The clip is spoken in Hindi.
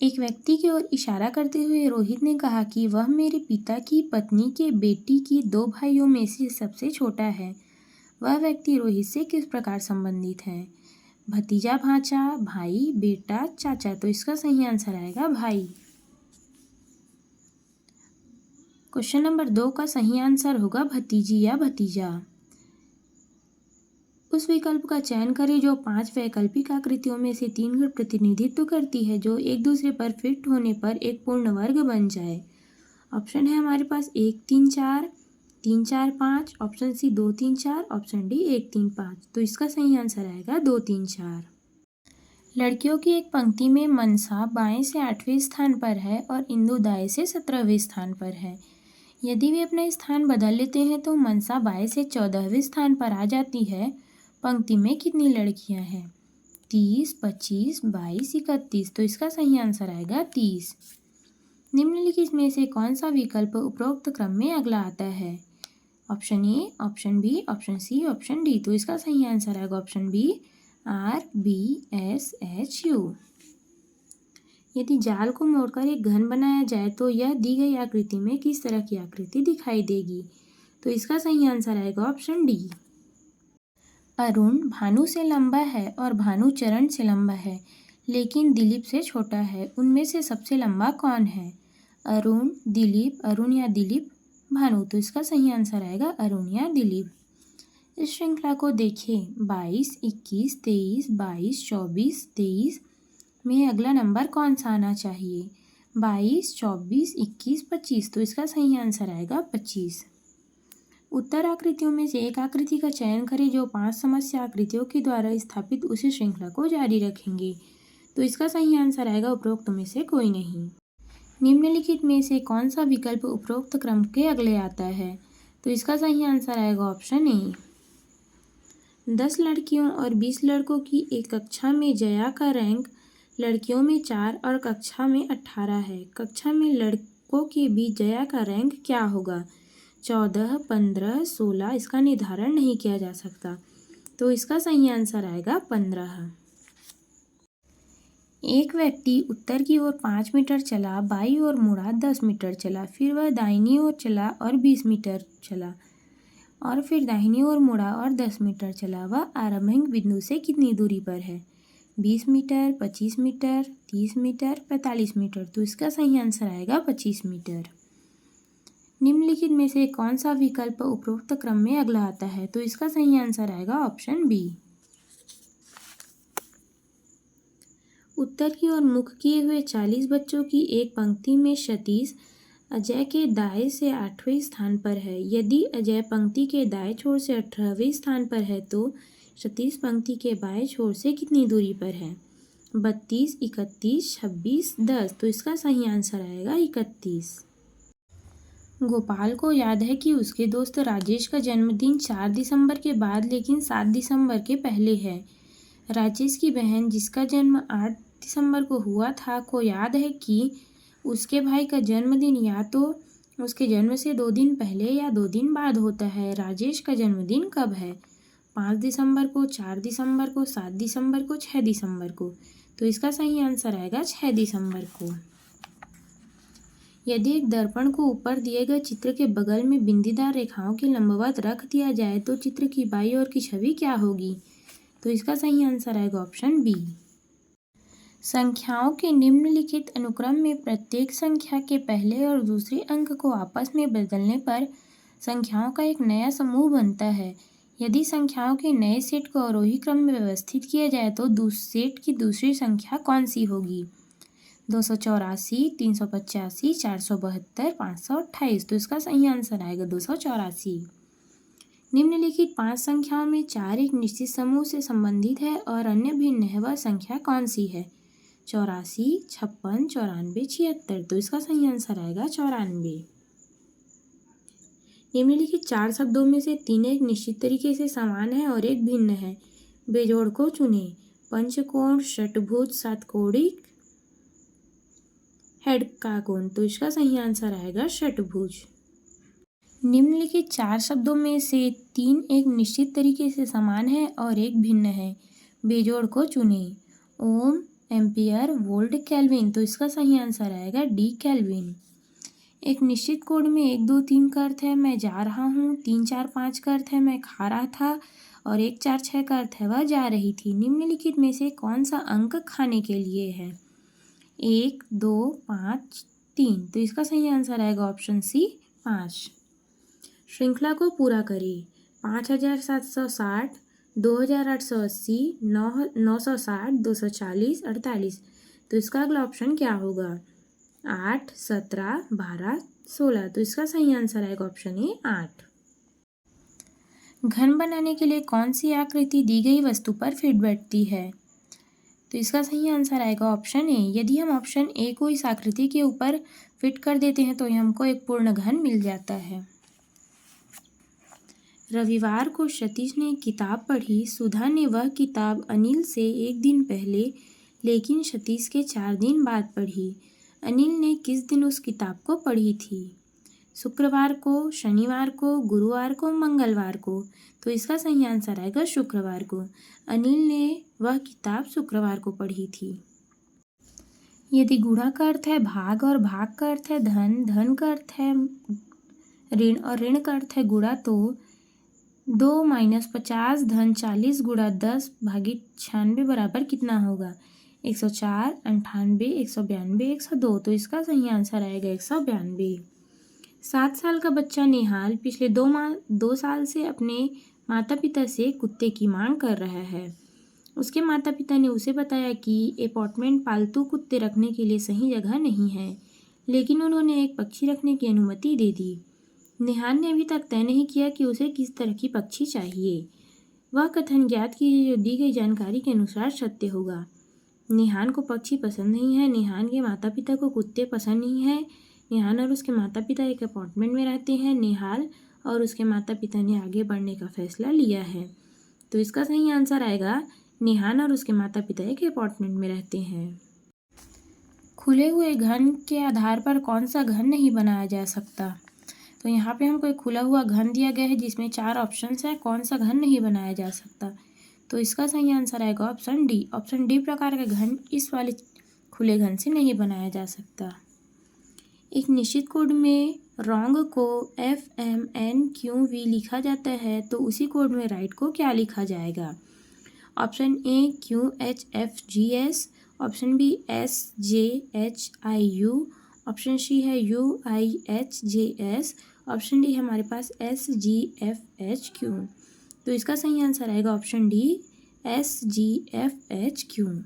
एक व्यक्ति की ओर इशारा करते हुए रोहित ने कहा कि वह मेरे पिता की पत्नी के बेटी की 2 भाइयों में से सबसे छोटा है। वह व्यक्ति रोहित से किस प्रकार संबंधित है? भतीजा, भांजा, भाई, बेटा, चाचा। तो इसका सही आंसर आएगा भाई। क्वेश्चन नंबर 2 का सही आंसर होगा भतीजी या भतीजा। उस विकल्प का चयन करें जो 5 वैकल्पिक आकृतियों में से 3 का प्रतिनिधित्व करती है जो एक दूसरे पर फिट होने पर एक पूर्ण वर्ग बन जाए। ऑप्शन है हमारे पास 1 3 4, 3 4 5, ऑप्शन सी 2 3 4, ऑप्शन डी 1 3 5। तो इसका सही आंसर आएगा 2 3 4। लड़कियों की एक पंक्ति में मनसा बाएं से 8वें स्थान पर है और इंदु दाएं से 17वें स्थान पर है। यदि वे अपना स्थान बदल लेते हैं तो मनसा बाएं से 14वें स्थान पर आ जाती है। पंक्ति में कितनी लड़कियां हैं? 30, 25, 22, 31। तो इसका सही आंसर आएगा 30। निम्नलिखित में से कौन सा विकल्प उपरोक्त क्रम में अगला आता है? Option A, option B, option C, option D. तो इसका सही आंसर आएगा ऑप्शन बी, RBSHU। यदि जाल को मोड़कर एक घन बनाया जाए तो यह दी गई आकृति में किस तरह की आकृति दिखाई देगी? तो इसका सही आंसर आएगा ऑप्शन डी। अरुण भानु से लंबा है और भानु चरण से लंबा है लेकिन दिलीप से छोटा है। उनमें से सबसे लंबा कौन है? अरुण, दिलीप, अरुण या दिलीप, भानु। तो इसका सही आंसर आएगा अरुण या दिलीप। इस श्रृंखला को देखें 22, 21, 23, 22, 24, 23 में अगला नंबर कौन सा आना चाहिए? 22, 24, 21, 25। तो इसका सही आंसर आएगा 25। उत्तर आकृतियों में से एक आकृति का चयन करें जो 5 समस्या आकृतियों के द्वारा स्थापित उसी श्रृंखला को जारी रखेंगे। तो इसका सही आंसर आएगा उपरोक्त में से कोई नहीं। निम्नलिखित में से कौन सा विकल्प उपरोक्त क्रम के अगले आता है? तो इसका सही आंसर आएगा ऑप्शन ए। 10 लड़कियों और 20 लड़कों की एक कक्षा में जया का रैंक लड़कियों में 4 और कक्षा में 18 है। कक्षा में लड़कों के बीच जया का रैंक क्या होगा? 14, 15, 16। इसका निर्धारण नहीं किया जा सकता। तो इसका सही आंसर आएगा 15। एक व्यक्ति उत्तर की ओर 5 मीटर चला, बाईं ओर मुड़ा 10 मीटर चला, फिर वह दाहिनी ओर चला और 20 मीटर चला और फिर दाहिनी ओर मुड़ा और 10 मीटर चला। वह आरंभिक बिंदु से कितनी दूरी पर है? 20 मीटर, 25 मीटर, 30 मीटर, 45 मीटर। तो इसका सही आंसर आएगा 25 मीटर। निम्नलिखित में से कौन सा विकल्प उपरोक्त क्रम में अगला आता है? तो इसका सही आंसर आएगा ऑप्शन बी। उत्तर की ओर मुख किए हुए 40 बच्चों की एक पंक्ति में सतीश अजय के दाएं से 8वें स्थान पर है। यदि अजय पंक्ति के दाएं छोर से 18वें स्थान पर है तो सतीश पंक्ति के बाएं छोर से कितनी दूरी पर है? 32, 31, 26, 10। तो इसका सही आंसर आएगा 31। गोपाल को याद है कि उसके दोस्त राजेश का जन्मदिन 4 दिसंबर के बाद लेकिन 7 दिसंबर के पहले है। राजेश की बहन जिसका जन्म 8 दिसंबर को हुआ था को याद है कि उसके भाई का जन्मदिन या तो उसके जन्म से 2 दिन पहले या 2 दिन बाद होता है। राजेश का जन्मदिन कब है? 5 दिसंबर को, 4 दिसंबर को, 7 दिसंबर को, 6 दिसंबर को। तो इसका सही आंसर आएगा 6 दिसंबर को। यदि एक दर्पण को ऊपर दिए गए चित्र के बगल में बिंदीदार रेखाओं के लंबवत रख दिया जाए तो चित्र की बाईं ओर की छवि क्या होगी? तो इसका सही आंसर आएगा ऑप्शन बी। संख्याओं के निम्नलिखित अनुक्रम में प्रत्येक संख्या के पहले और दूसरे अंक को आपस में बदलने पर संख्याओं का एक नया समूह बनता है। यदि संख्याओं के नए सेट को आरोही क्रम में व्यवस्थित किया जाए तो सेट की दूसरी संख्या कौन सी होगी? 284, 385, 472, 528। तो इसका सही आंसर आएगा 284। निम्नलिखित 5 संख्याओं में 4 एक निश्चित समूह से संबंधित है और अन्य भिन्न है। वह संख्या कौन सी है? 84, 56, 94, 76। तो इसका सही आंसर आएगा 94। निम्नलिखित 4 शब्दों में से 3 एक निश्चित तरीके से समान है और एक भिन्न है। बेजोड़ को चुनें। पंचकोण, षटभुज, सातकोणिक, हेडकागोन। तो इसका सही आंसर आएगा षटभुज। निम्नलिखित 4 शब्दों में से 3 एक निश्चित तरीके से समान है और एक भिन्न है। बेजोड़ को चुनें। ओम, एम्पियर, वोल्ट, केल्विन। तो इसका सही आंसर आएगा डी, केल्विन। एक निश्चित कोड में 1 2 3 का अर्थ है मैं जा रहा हूँ, 3 4 5 का अर्थ है मैं खा रहा था और 1 4 6 का अर्थ है वह जा रही थी। निम्नलिखित में से कौन सा अंक खाने के लिए है? 1 2 5 3। तो इसका सही आंसर आएगा ऑप्शन सी, 5। श्रृंखला को पूरा करें। 5760, 2880, 960, 240, 48। तो इसका अगला ऑप्शन क्या होगा? 8 17 12 16। तो इसका सही आंसर आएगा ऑप्शन ए, 8। घन बनाने के लिए कौन सी आकृति दी गई वस्तु पर फिट बैठती है? तो इसका सही आंसर आएगा ऑप्शन ए। यदि हम ऑप्शन ए को इस आकृति के ऊपर फिट कर देते हैं तो हमको एक पूर्ण घन मिल जाता है। रविवार को सतीश ने एक किताब पढ़ी। सुधा ने वह किताब अनिल से 1 दिन पहले लेकिन सतीश के 4 दिन बाद पढ़ी। अनिल ने किस दिन उस किताब को पढ़ी थी? शुक्रवार को, शनिवार को, गुरुवार को, मंगलवार को। तो इसका सही आंसर आएगा शुक्रवार को। अनिल ने वह किताब शुक्रवार को पढ़ी थी। यदि गुणा का अर्थ है भाग और भाग का अर्थ है धन, धन का अर्थ है ऋण और ऋण का अर्थ है गुणा, तो 2 - 50 धन 40 गुणा 10 भागित 96 बराबर कितना होगा? 104, 98, 192, 102। तो इसका सही आंसर आएगा 192। 7 साल का बच्चा नेहाल पिछले 2 साल से अपने माता पिता से कुत्ते की मांग कर रहा है। उसके माता पिता ने उसे बताया कि अपार्टमेंट पालतू कुत्ते रखने के लिए सही जगह नहीं है, लेकिन उन्होंने एक पक्षी रखने की अनुमति दे दी। नेहाल ने अभी तक तय नहीं किया कि उसे किस तरह की पक्षी चाहिए। वह कथन ज्ञात कीजिए जो दी गई जानकारी के अनुसार सत्य होगा। नेहाल को पक्षी पसंद नहीं है। नेहाल के माता पिता को कुत्ते पसंद नहीं है। नेहाल और उसके माता पिता एक अपार्टमेंट में रहते हैं। नेहाल और उसके माता पिता ने आगे बढ़ने का फैसला लिया है। तो इसका सही आंसर आएगा नेहाल और उसके माता पिता एक अपार्टमेंट में रहते हैं। खुले हुए घन के आधार पर कौन सा घन नहीं बनाया जा सकता? तो यहाँ पे हमको एक खुला हुआ घन दिया गया है जिसमें 4 ऑप्शंस हैं। कौन सा घन नहीं बनाया जा सकता? तो इसका सही आंसर आएगा ऑप्शन डी। ऑप्शन डी प्रकार का घन इस वाले खुले घन से नहीं बनाया जा सकता। एक निश्चित कोड में रॉन्ग को FMNQV लिखा जाता है तो उसी कोड में राइट को क्या लिखा जाएगा? Option A QHFGS, option B SJHIU, option C है UIHJS, ऑप्शन डी हमारे पास SGFHQ। तो इसका सही आंसर आएगा ऑप्शन डी, SGFHQ।